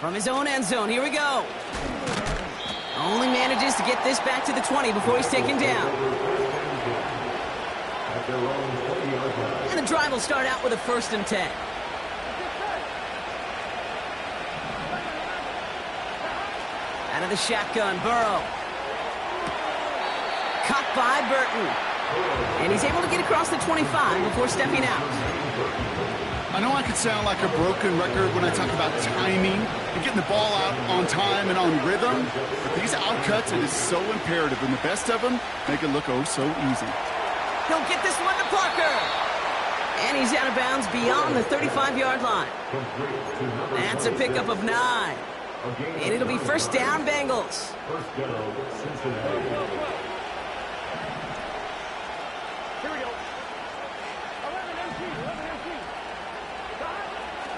From his own end zone, here we go. Only manages to get this back to the 20 before he's taken down. And the drive will start out with a 1st and 10. Out of the shotgun, Burrow. Caught by Burton. And he's able to get across the 25 before stepping out. I know I could sound like a broken record when I talk about timing and getting the ball out on time and on rhythm, but these outcuts, it is so imperative, and the best of them make it look oh so easy. He'll get this one to Parker. And he's out of bounds beyond the 35-yard line. That's a pickup of 9. And it'll be 1st down, Bengals.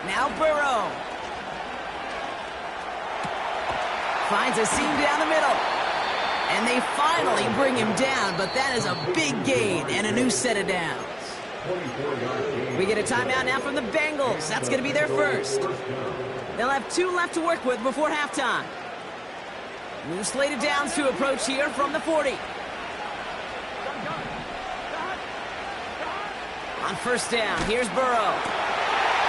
Now Burrow. Finds a seam down the middle. And they finally bring him down, but that is a big gain and a new set of downs. We get a timeout now from the Bengals. That's going to be their first. They'll have 2 left to work with before halftime. New slated downs to approach here from the 40. On 1st down, here's Burrow.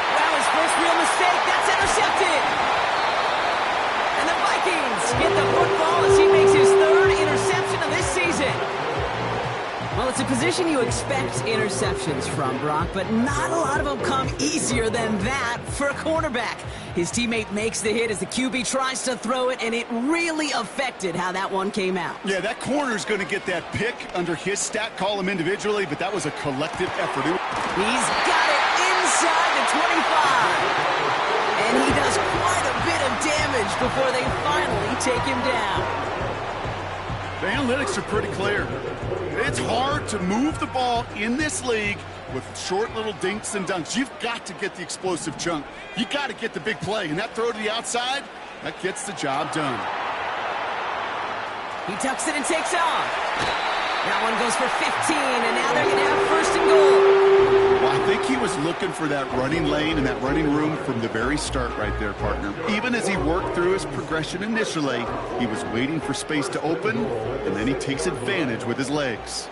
Well, his first real mistake, that's intercepted. And the Vikings get the football as he makes his 3rd interception of this season. Well, it's a position you expect interceptions from, Brock, but not a lot of them come easier than that for a cornerback. His teammate makes the hit as the QB tries to throw it, and it really affected how that one came out. Yeah, that corner's going to get that pick under his stat column individually, but that was a collective effort. He's got it inside the 25. And he does quite a bit of damage before they finally take him down. The analytics are pretty clear. It's hard to move the ball in this league with short little dinks and dunks. You've got to get the explosive chunk. You got to get the big play. And that throw to the outside, that gets the job done. He tucks it and takes off. That one goes for 15, and now they're going to have 1st and goal. Well, I think he was looking for that running lane and that running room from the very start right there, partner. Even as he worked through his progression initially, he was waiting for space to open, and then he takes advantage with his legs.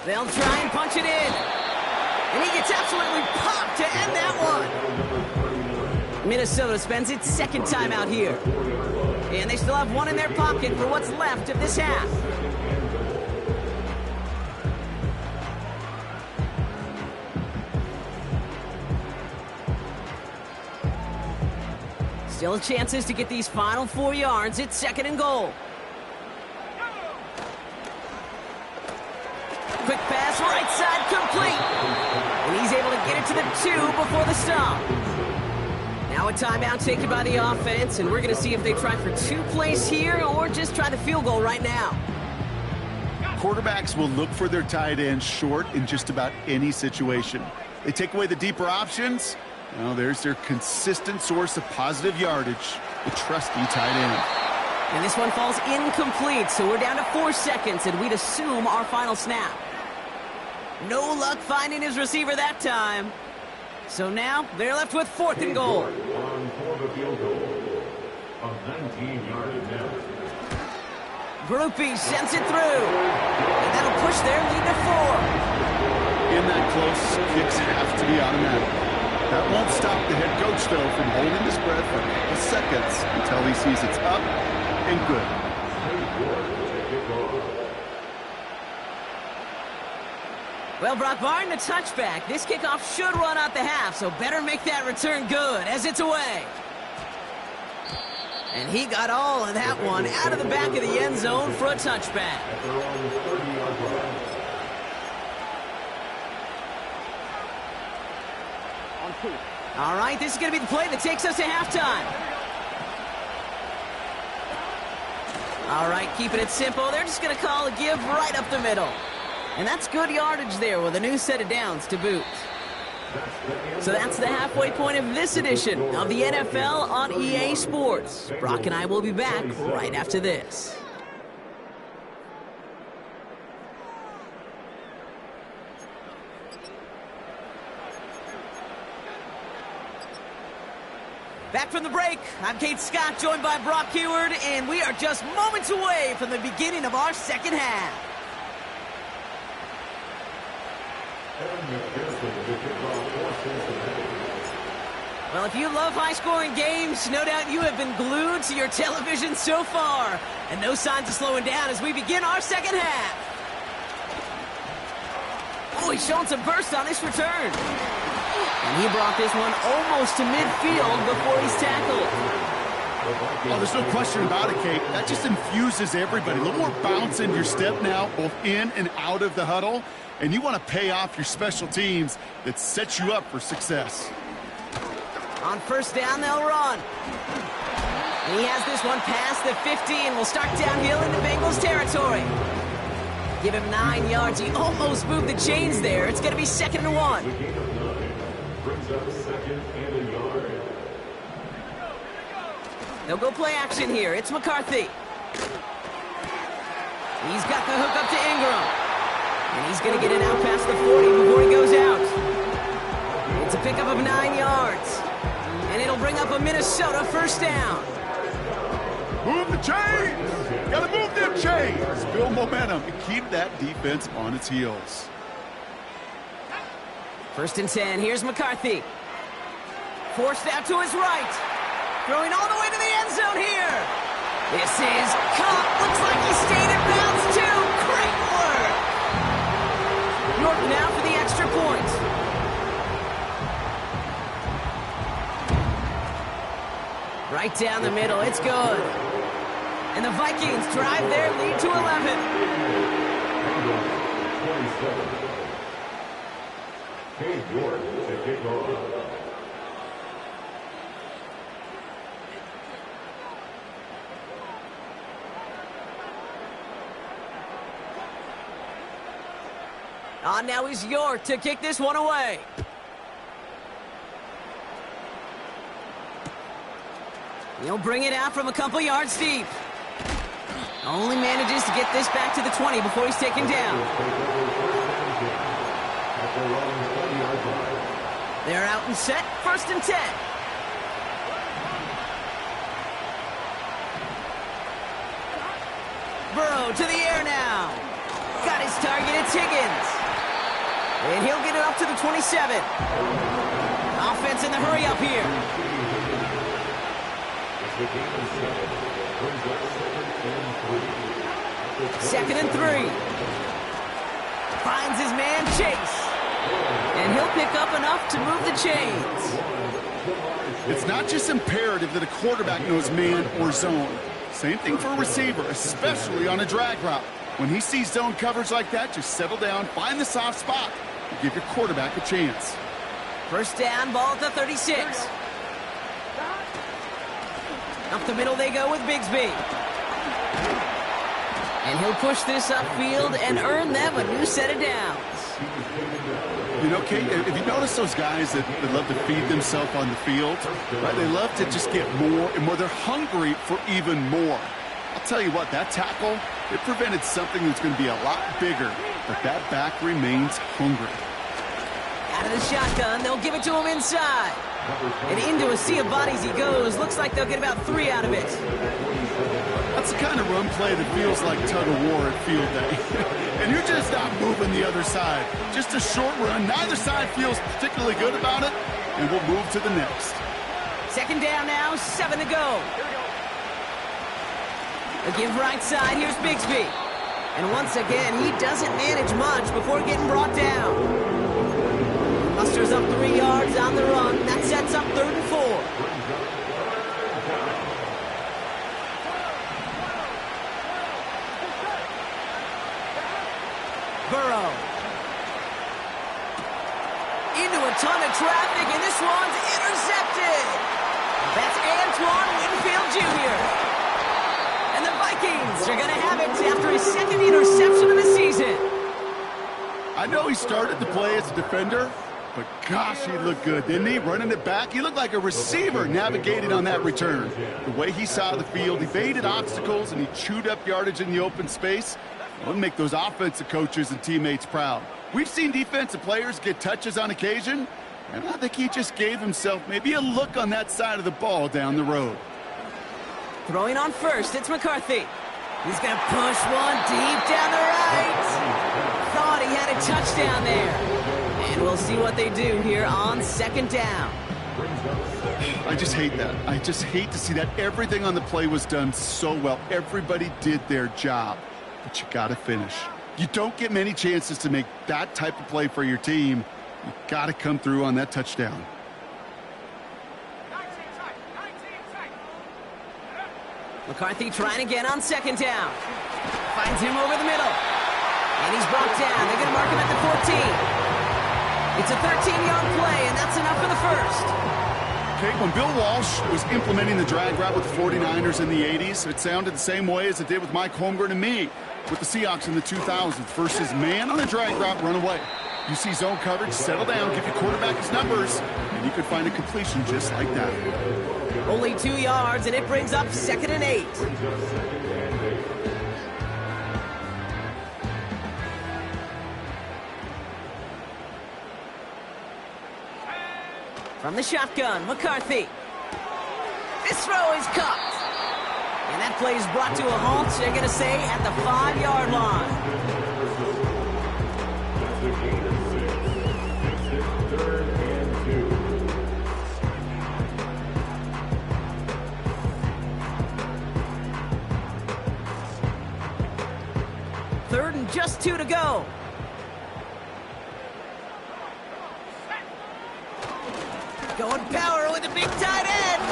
They'll try and punch it in. And he gets absolutely popped to end that one. Minnesota spends its 2nd time out here. And they still have 1 in their pocket for what's left of this half. Still chances to get these final 4 yards. It's 2nd and goal. Quick pass, right side, complete. And he's able to get it to the 2 before the stop. Now a timeout taken by the offense, and we're going to see if they try for 2 plays here or just try the field goal right now. Quarterbacks will look for their tight end short in just about any situation. They take away the deeper options. Well, there's their consistent source of positive yardage, the trusty tight end. And this one falls incomplete, so we're down to 4 seconds, and we'd assume our final snap. No luck finding his receiver that time. So now they're left with 4th and goal. Groupie sends it through. And that'll push their lead to 4. In that close, kicks have to be automatic. That won't stop the head coach, though, from holding his breath for a couple seconds until he sees it's up and good. Well, Brock, barring the touchback, this kickoff should run out the half, so better make that return good as it's away. And he got all of that one out of the back of the end zone for a touchback. All right, this is going to be the play that takes us to halftime. All right, keeping it simple. They're just going to call a give right up the middle. And that's good yardage there with a new set of downs to boot. So that's the halfway point of this edition of the NFL on EA Sports. Brock and I will be back right after this. Back from the break, I'm Kate Scott, joined by Brock Heward, and we are just moments away from the beginning of our second half. Well, if you love high-scoring games, no doubt you have been glued to your television so far. And no signs of slowing down as we begin our second half. Oh, he's showing some burst on this return. And he brought this one almost to midfield before he's tackled. Oh, there's no question about it, Kate. That just infuses everybody. A little more bounce in your step now, both in and out of the huddle. And you want to pay off your special teams that sets you up for success. On first down, they'll run. And he has this one past the 50 and will start downhill into Bengals territory. Give him 9 yards. He almost moved the chains there. It's going to be 2nd and 1. They'll go play action here. It's McCarthy. He's got the hook up to Ingram. And he's going to get it out past the 40 before he goes out. It's a pickup of 9 yards. And it'll bring up a Minnesota first down. Move the chains! Gotta move them chains! Build momentum and keep that defense on its heels. 1st and 10. Here's McCarthy. Forced out to his right. Throwing all the way to the end zone here. This is caught. Looks like he stayed in bounds too. Great work. York now for the extra point. Right down the middle. It's good. And the Vikings drive their lead to 11. York to kick off. On now is York to kick this one away. He'll bring it out from a couple yards deep. Only manages to get this back to the 20 before he's taken down. They're out and set. 1st and 10. Burrow to the air now. Got his target. It's Higgins. And he'll get it up to the 27. Offense in the hurry up here. 2nd and 3. Finds his man Chase. And he'll pick up enough to move the chains. It's not just imperative that a quarterback knows man or zone. Same thing for a receiver, especially on a drag route. When he sees zone coverage like that, just settle down, find the soft spot, and give your quarterback a chance. 1st down, ball at the 36. Up the middle they go with Bigsby. And he'll push this upfield and earn them a new set of downs. You know, Kate, if you notice those guys that love to feed themselves on the field, right? They love to just get more and more. They're hungry for even more. I'll tell you what, that tackle, it prevented something that's going to be a lot bigger, but that back remains hungry. Out of the shotgun, they'll give it to him inside. And into a sea of bodies he goes. Looks like they'll get about 3 out of it. That's the kind of run play that feels like tug-of-war at field day. And you're just not moving the other side. Just a short run. Neither side feels particularly good about it, and we'll move to the next. 2nd down now, 7 to go. They'll give right side. Here's Bigsby. And once again, he doesn't manage much before getting brought down. Musters up 3 yards on the run. That sets up 3rd and 4. Burrow. Into a ton of traffic, and this one's intercepted. That's Antoine Winfield Jr. And the Vikings are going to have it after his 2nd interception of the season. I know he started to play as a defender, but gosh, he looked good, didn't he? Running it back, he looked like a receiver navigating on that return. The way he saw the field, he evaded obstacles, and he chewed up yardage in the open space. It'll make those offensive coaches and teammates proud. We've seen defensive players get touches on occasion, And I think he just gave himself maybe a look on that side of the ball down the road. Throwing on first, it's McCarthy. He's going to push one deep down the right. Thought he had a touchdown there. And we'll see what they do here on second down. I just hate that. I just hate to see that. Everything on the play was done so well. Everybody did their job. But you got to finish. You don't get many chances to make that type of play for your team. You got to come through on that touchdown. McCarthy trying again on second down. Finds him over the middle. And he's brought down. They're going to mark him at the 14. It's a 13-yard play, and that's enough for the first. Okay, when Bill Walsh was implementing the drag route with the 49ers in the 80s, it sounded the same way as it did with Mike Holmgren and me with the Seahawks in the 2000s. Versus man on a drag route, run away. You see zone coverage, settle down, give your quarterback his numbers, and you could find a completion just like that. Only 2 yards, and it brings up 2nd and 8. From the shotgun, McCarthy. This throw is caught. And that play is brought to a halt, they're going to say, at the 5-yard line. Third and just 2 to go. Going power with a big tight end.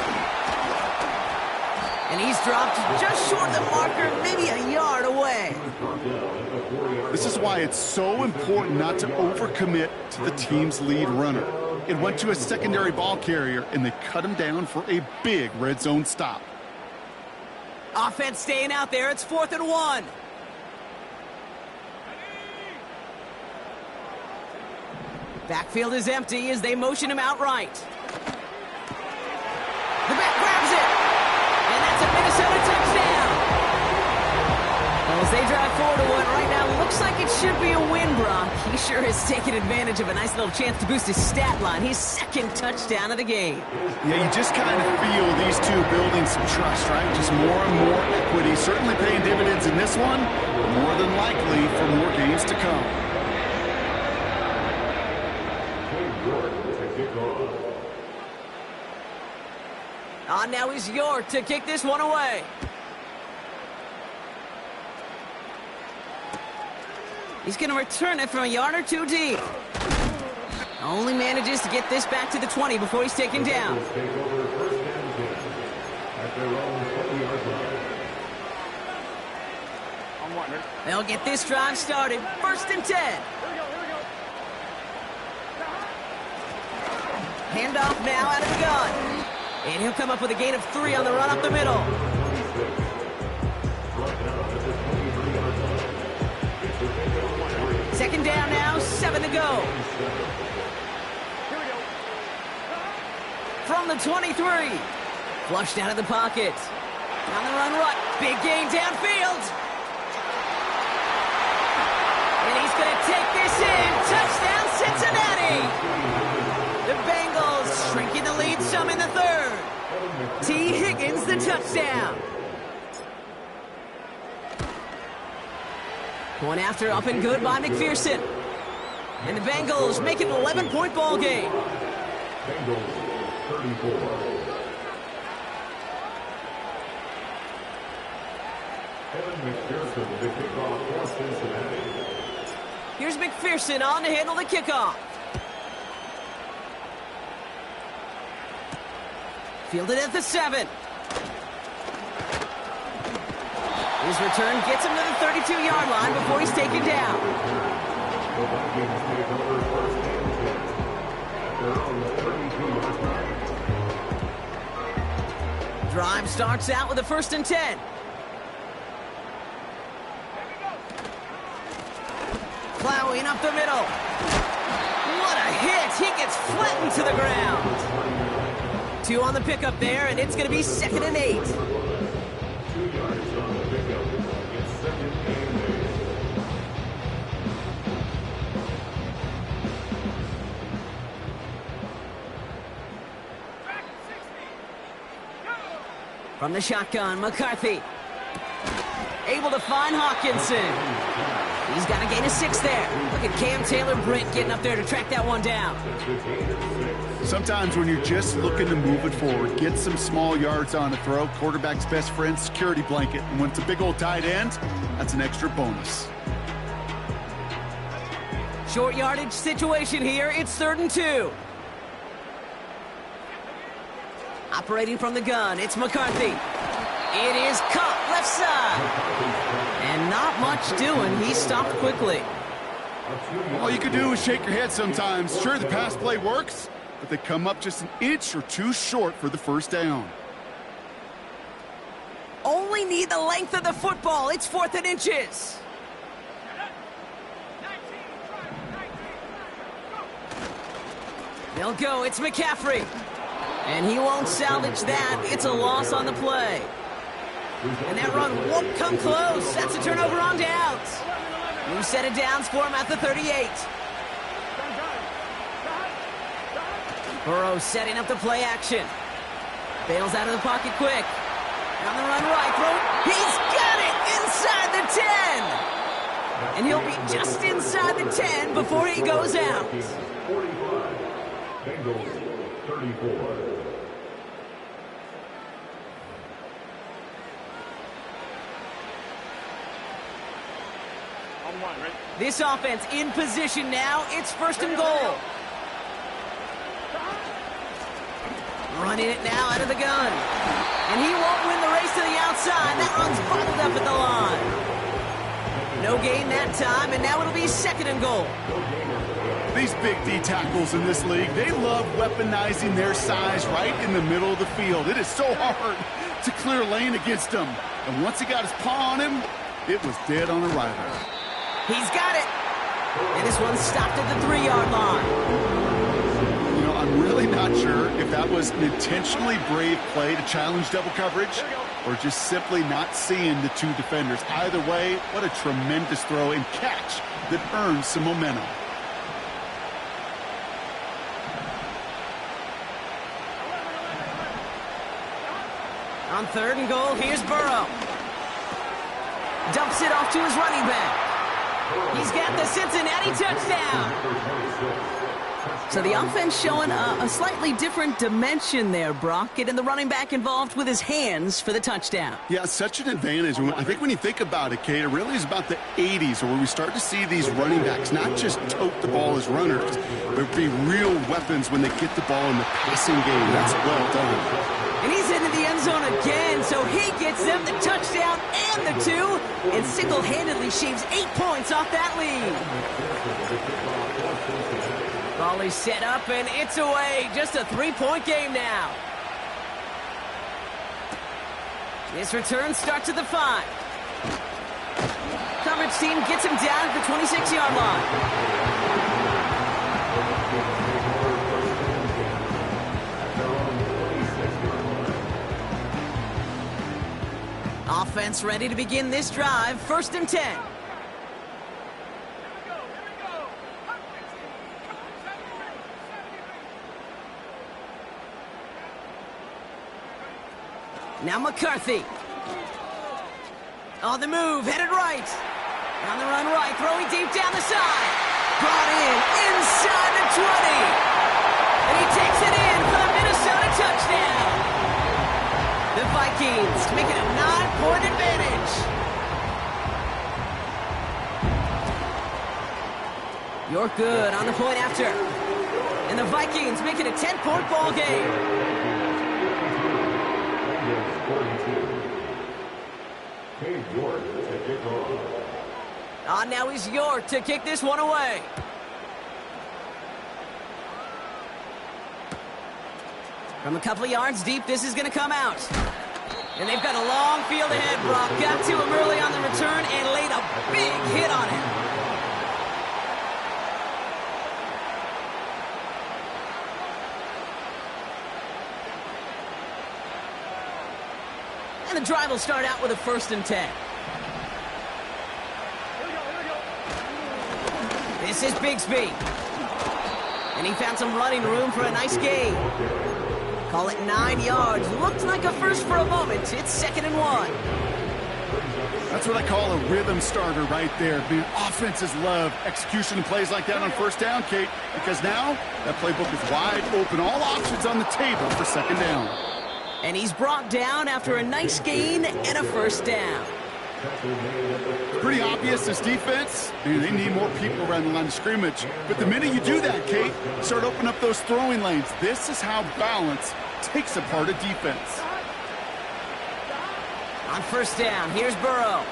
And he's dropped just short of the marker, maybe a yard away. This is why it's so important not to overcommit to the team's lead runner. It went to a secondary ball carrier, and they cut him down for a big red zone stop. Offense staying out there. It's 4th and 1. Backfield is empty as they motion him outright. The back grabs it. And that's a Minnesota touchdown. Well, as they drive forward to one right now, looks like it should be a win, Brock. He sure has taken advantage of a nice little chance to boost his stat line. His 2nd touchdown of the game. Yeah, you just kind of feel these two building some trust, right? Just more and more equity. Certainly paying dividends in this one, more than likely for more games to come. On now is York to kick this one away. He's going to return it from a yard or 2 deep. Only manages to get this back to the 20 before he's taken down. They'll get this drive started. 1st and 10. Handoff now out of the gun. And he'll come up with a gain of 3 on the run up the middle. Second down now, 7 to go. From the 23. Flushed out of the pocket. On the run, big gain downfield. And he's going to take this in. Touchdown, Cincinnati. The Bengals shrinking the lead some in the 3rd. T. Higgins, the touchdown. Going after, up and good by McPherson. And the Bengals make it an 11-point ball game. Bengals 34. Evan McPherson, the kickoff for Cincinnati. Here's McPherson on to handle the kickoff. Fielded at the 7. His return gets him to the 32-yard line before he's taken down. The Vikings take over 1st and 10 at their own 32-yard line. Drive starts out with a 1st and 10. Plowing up the middle. What a hit! He gets flattened to the ground. 2 on the pickup there, and it's going to be 2nd and 8. 2 yards on the pickup. It's 2nd and 8. From the shotgun, McCarthy. Able to find Hawkinson. He's got to gain a 6 there. Look at Cam Taylor-Britt getting up there to track that one down. Sometimes when you're just looking to move it forward, get some small yards on a throw, quarterback's best friend, security blanket. And when it's a big old tight end, that's an extra bonus. Short yardage situation here. It's 3rd and 2. Operating from the gun, it's McCarthy. It is caught left side. And not much doing. He stopped quickly. All you can do is shake your head sometimes. Sure, the pass play works, but they come up just an inch or two short for the first down. Only need the length of the football. It's 4th and inches. They'll go. It's McCaffrey. And he won't salvage that. It's a loss on the play. And that run won't come close. That's a turnover on downs. New set of downs for him at the 38. Burrow setting up the play action. Bails out of the pocket quick. On the run right. Throw. He's got it inside the 10. And he'll be just inside the 10 before he goes out. 45. Bengals 34. This offense in position now. It's 1st and goal. Running it now out of the gun. And he won't win the race to the outside. That run's bottled up at the line. No gain that time, and now it'll be 2nd and goal. These big D tackles in this league, they love weaponizing their size right in the middle of the field. It is so hard to clear lane against them. And once he got his paw on him, it was dead on arrival. He's got it. And this one stopped at the 3-yard line. You know, I'm really not sure if that was an intentionally brave play to challenge double coverage or just simply not seeing the two defenders. Either way, what a tremendous throw and catch that earns some momentum. On 3rd and goal, here's Burrow. Dumps it off to his running back. He's got the Cincinnati touchdown. So the offense showing a slightly different dimension there, Brock. Getting the running back involved with his hands for the touchdout. Yeah, such an advantage. I think when you think about it, Kate, it really is about the 80s where we start to see these running backs not just tote the ball as runners, but be real weapons when they get the ball in the passing game. That's well done. And he's into the end zone again, so he gets them the touchdown and the 2, and single-handedly shaves 8 points off that lead. Ball is set up, and it's away. Just a 3-point game now. This return starts at the 5. Coverage team gets him down at the 26-yard line. Offense ready to begin this drive. 1st and 10. Now McCarthy. On the move, headed right. On the run right, throwing deep down the side. Brought in inside the 20. And he takes it in for the Minnesota touchdown. The Vikings make it a 9-point advantage. You're good on the point after. And the Vikings make it a 10-point ball game. Now is York to kick this one away. From a couple of yards deep, this is going to come out. And they've got a long field ahead, Brock. Got to him early on the return and laid a big hit on him. And the drive will start out with a 1st and 10. This is Bigsby. And he found some running room for a nice gain. Call it 9 yards. Looked like a first for a moment. It's 2nd and 1. That's what I call a rhythm starter right there. The offenses love execution and plays like that on first down, Kate, because now that playbook is wide open. All options on the table for 2nd down. And he's brought down after a nice gain and a first down. Pretty obvious, this defense, they need more people around the line of scrimmage. But the minute you do that, Kate, start opening up those throwing lanes. This is how balance takes apart a defense. On first down, here's Burrow.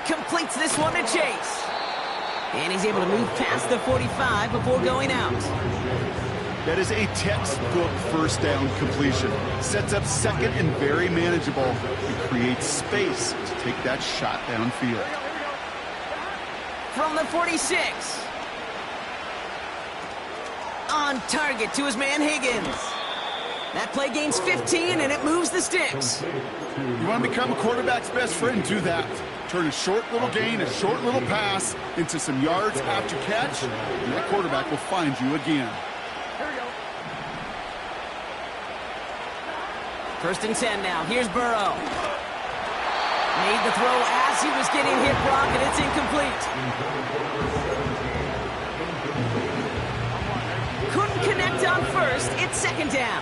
Completes this one to Chase. And he's able to move past the 45 before going out. That is a textbook first down completion. Sets up 2nd and very manageable. It creates space to take that shot downfield. From the 46. On target to his man Higgins. That play gains 15 and it moves the sticks. You want to become a quarterback's best friend, do that. Turn a short little gain, a short little pass into some yards after catch, and that quarterback will find you again. 1st and 10 now. Here's Burrow. Made the throw as he was getting hit, Brock, and it's incomplete. Couldn't connect on first. It's 2nd down.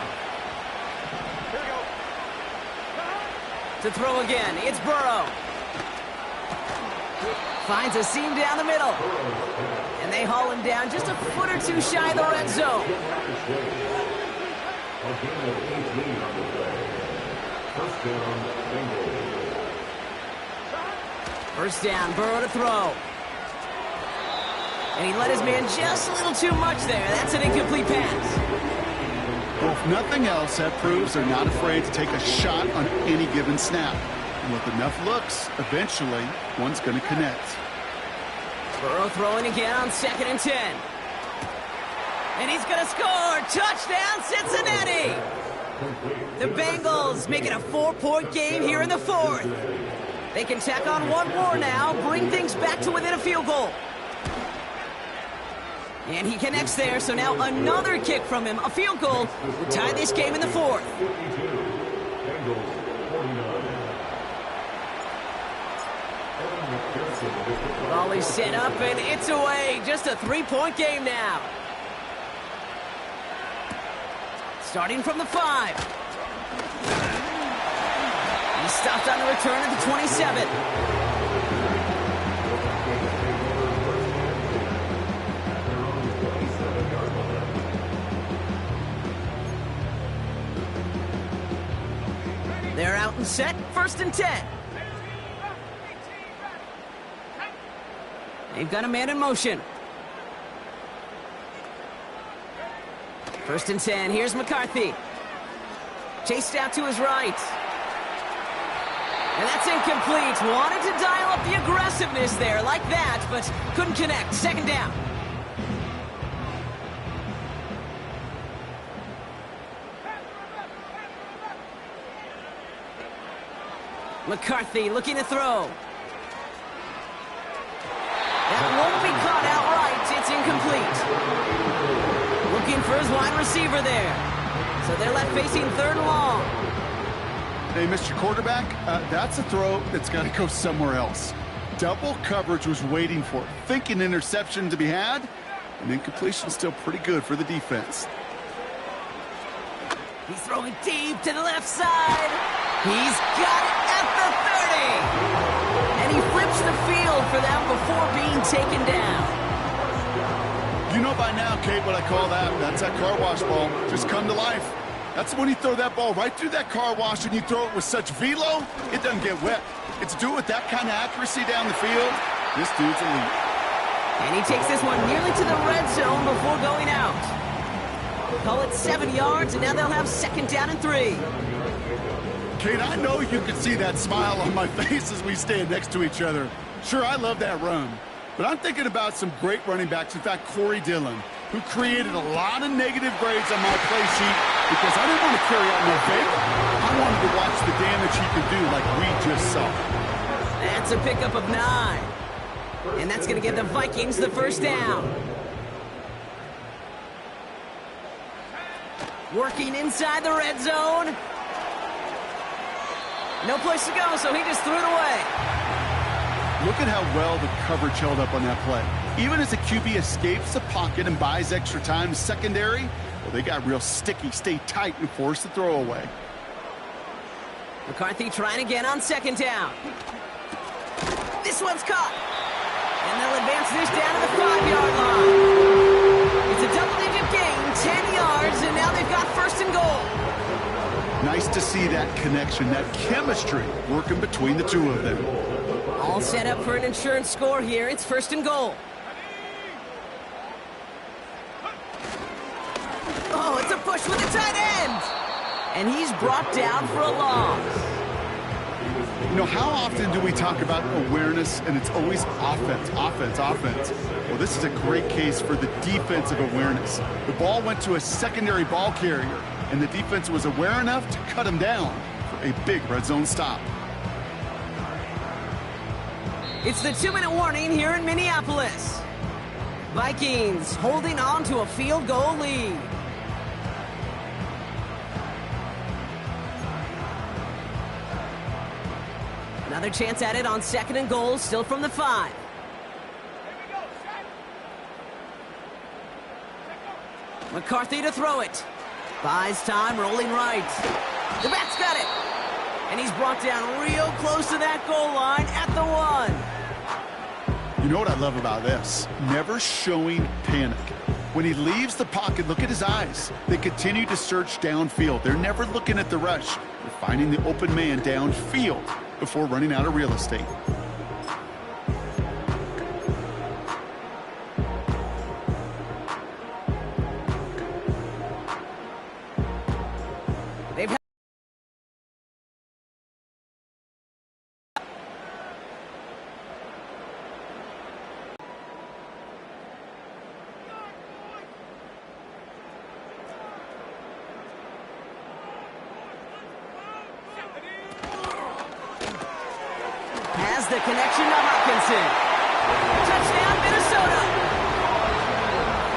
To throw again, it's Burrow. Finds a seam down the middle. And they haul him down just a foot or two shy of the red zone. First down, Burrow to throw. And he let his man just a little too much there. That's an incomplete pass. Well, if nothing else, that proves they're not afraid to take a shot on any given snap. And with enough looks, eventually, one's going to connect. Burrow throwing again on 2nd and 10. And he's going to score. Touchdown, Cincinnati. The Bengals make it a 4-point game here in the 4th. They can tack on one more now, bring things back to within a field goal. And he connects there, so now another kick from him, a field goal, to tie this game in the 4th. Ball is set up, and it's away. Just a 3-point game now. Starting from the 5. He's stopped on the return at the 27. They're out and set. 1st and 10. They've got a man in motion. 1st and 10. Here's McCarthy. Chased out to his right. And that's incomplete. Wanted to dial up the aggressiveness there like that, but couldn't connect. 2nd down. McCarthy looking to throw. That won't be caught outright. It's incomplete. Looking for his wide receiver there. So they're left facing 3rd and long. Hey, Mr. Quarterback, that's a throw that's got to go somewhere else. Double coverage was waiting for it. Thinking interception to be had, and incompletion still pretty good for the defense. He's throwing deep to the left side. He's got it at the 30. And he flips the field for them before being taken down. You know by now, Kate, what I call that. That's that car wash ball. Just come to life. That's when you throw that ball right through that car wash and you throw it with such velo, it doesn't get wet. It's do it with that kind of accuracy down the field. This dude's elite. And he takes this one nearly to the red zone before going out. Call it 7 yards, and now they'll have 2nd down and 3. Kate, I know you can see that smile on my face as we stand next to each other. Sure, I love that run. But I'm thinking about some great running backs. In fact, Corey Dillon, who created a lot of negative grades on my play sheet because I didn't want to carry out no favor. I wanted to watch the damage he could do like we just saw. That's a pickup of 9. And that's going to give the Vikings the 1st down. Working inside the red zone. No place to go, so he just threw it away. Look at how well the coverage held up on that play. Even as the QB escapes the pocket and buys extra time, secondary, well, they got real sticky, stay tight, and force the throw away. McCarthy trying again on second down. This one's caught. And they'll advance this down to the 5-yard line. It's a double-digit gain, 10 yards, and now they've got first and goal. Nice to see that connection, that chemistry working between the two of them. All set up for an insurance score here. It's first and goal. Oh, it's a push with the tight end. And he's brought down for a loss. You know, how often do we talk about awareness, and it's always offense, offense, offense? Well, this is a great case for the defensive awareness. The ball went to a secondary ball carrier, and the defense was aware enough to cut him down for a big red zone stop. It's the 2-minute warning here in Minneapolis. Vikings holding on to a field goal lead. Another chance at it on second and goal, still from the 5. McCarthy to throw it. Buys time, rolling right. The back's got it. And he's brought down real close to that goal line at the 1. You know what I love about this? Never showing panic. When he leaves the pocket, look at his eyes. They continue to search downfield. They're never looking at the rush. They're finding the open man downfield before running out of real estate. They've had has the connection to Hawkinson. Touchdown, Minnesota.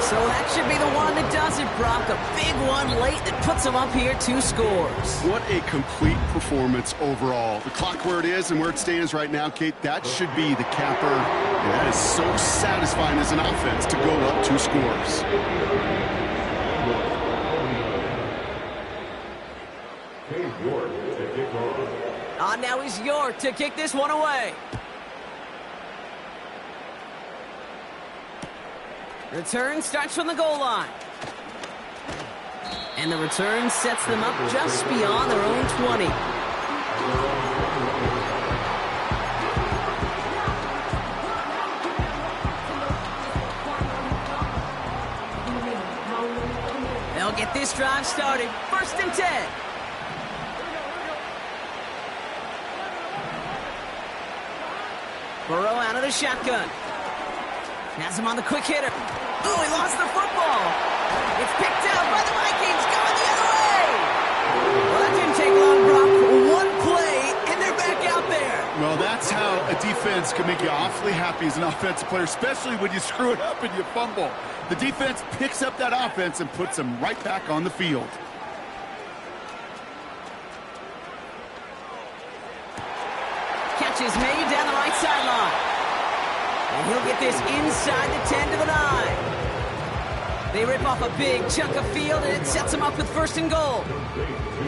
So that should be the one that does it, Brock. A big one late that puts them up here 2 scores. What a complete performance overall. The clock where it is and where it stands right now, Kate, that should be the capper. And that is so satisfying as an offense to go up 2 scores. Now he's York to kick this one away. Return starts from the goal line. And the return sets them up just beyond their own 20. They'll get this drive started. First and 10. Burrow out of the shotgun. Has him on the quick hitter. Oh, he lost the football. It's picked out by the Vikings, going the other way. Well, that didn't take long, Brock. One play, and they're back out there. Well, that's how a defense can make you awfully happy as an offensive player, especially when you screw it up and you fumble. The defense picks up that offense and puts them right back on the field. Catch is made down the right sideline. And he'll get this inside the 10 to the 9. They rip off a big chunk of field, and it sets them up with first and goal.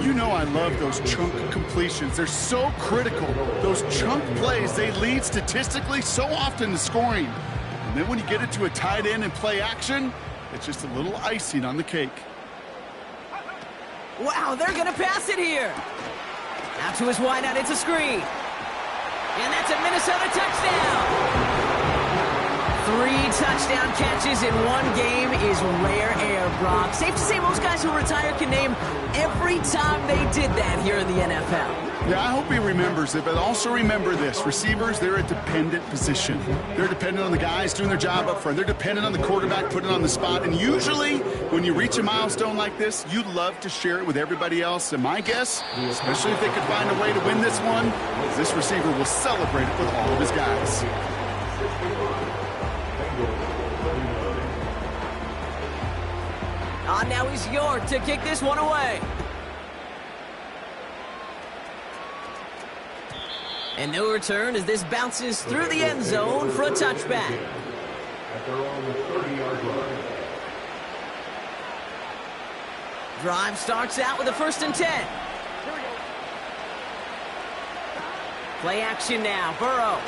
You know I love those chunk completions. They're so critical. Those chunk plays, they lead statistically so often to scoring. And then when you get it to a tight end and play action, it's just a little icing on the cake. Wow, they're going to pass it here. Out to his wideout, it's a screen. And that's a Minnesota touchdown. 3 touchdown catches in one game is rare air, Brock. Safe to say most guys who retire can name every time they did that here in the NFL. Yeah, I hope he remembers it, but also remember this. Receivers, they're a dependent position. They're dependent on the guys doing their job up front. They're dependent on the quarterback putting it on the spot. And usually, when you reach a milestone like this, you love to share it with everybody else. And my guess, especially if they could find a way to win this one, is this receiver will celebrate it with all of his guys. Now he's York to kick this one away. And no return as this bounces through the end zone for a touchback. At their own 30-yard line. Drive starts out with a 1st and 10. Play action now. Burrow.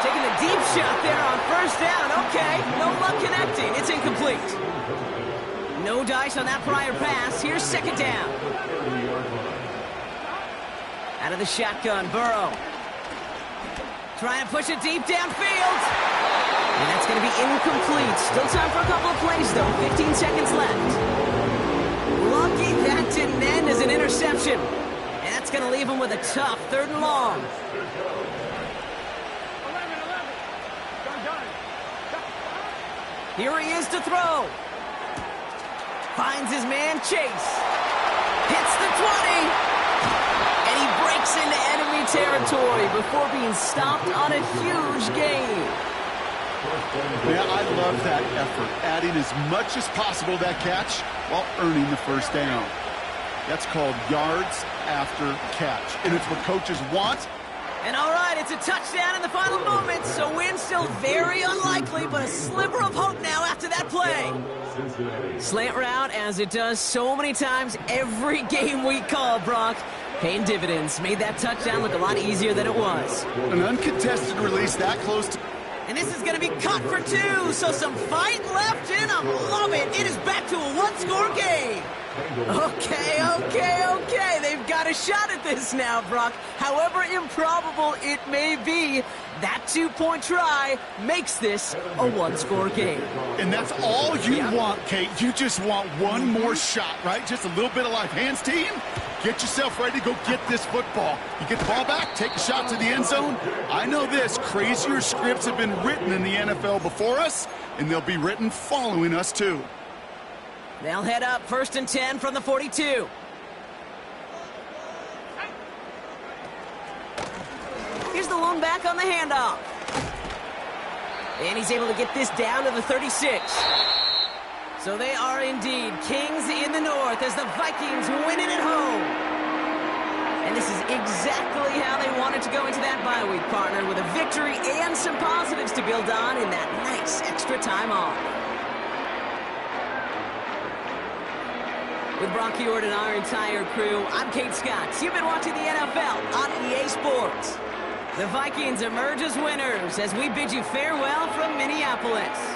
Taking the deep shot there on 1st down. Okay, no luck connecting. It's incomplete. No dice on that prior pass. Here's 2nd down. Out of the shotgun, Burrow. Trying to push it deep downfield. And that's going to be incomplete. Still time for a couple of plays, though. 15 seconds left. Lucky that didn't end as an interception. And that's going to leave him with a tough 3rd and long. Here he is to throw. Finds his man, Chase. Hits the 20. And he breaks into enemy territory before being stopped on a huge gain. Yeah, I love that effort, adding as much as possible to that catch while earning the 1st down. That's called yards after catch, and it's what coaches want. And all right, it's a touchdown in the final moments, so win still very unlikely, but a sliver of hope now after that play. Slant route, as it does so many times every game we call, Brock. Paying dividends, made that touchdown look a lot easier than it was. An uncontested release that close to... And this is going to be caught for 2, so some fight left in them. Love it. It is back to a 1-score game. Okay. They've got a shot at this now, Brock. However improbable it may be, that 2-point try makes this a 1-score game. And that's all you want, Kate. You just want one more shot, right? Just a little bit of life. Hands, team. Get yourself ready to go get this football. You get the ball back, take a shot to the end zone. I know this. Crazier scripts have been written in the NFL before us, and they'll be written following us, too. They'll head up 1st and 10 from the 42. Here's the lone back on the handoff. And he's able to get this down to the 36. So they are indeed kings in the north as the Vikings win it at home. And this is exactly how they wanted to go into that bye week, partner, with a victory and some positives to build on in that nice extra time off. With Brock Huard and our entire crew, I'm Kate Scott. You've been watching the NFL on EA Sports. The Vikings emerge as winners as we bid you farewell from Minneapolis.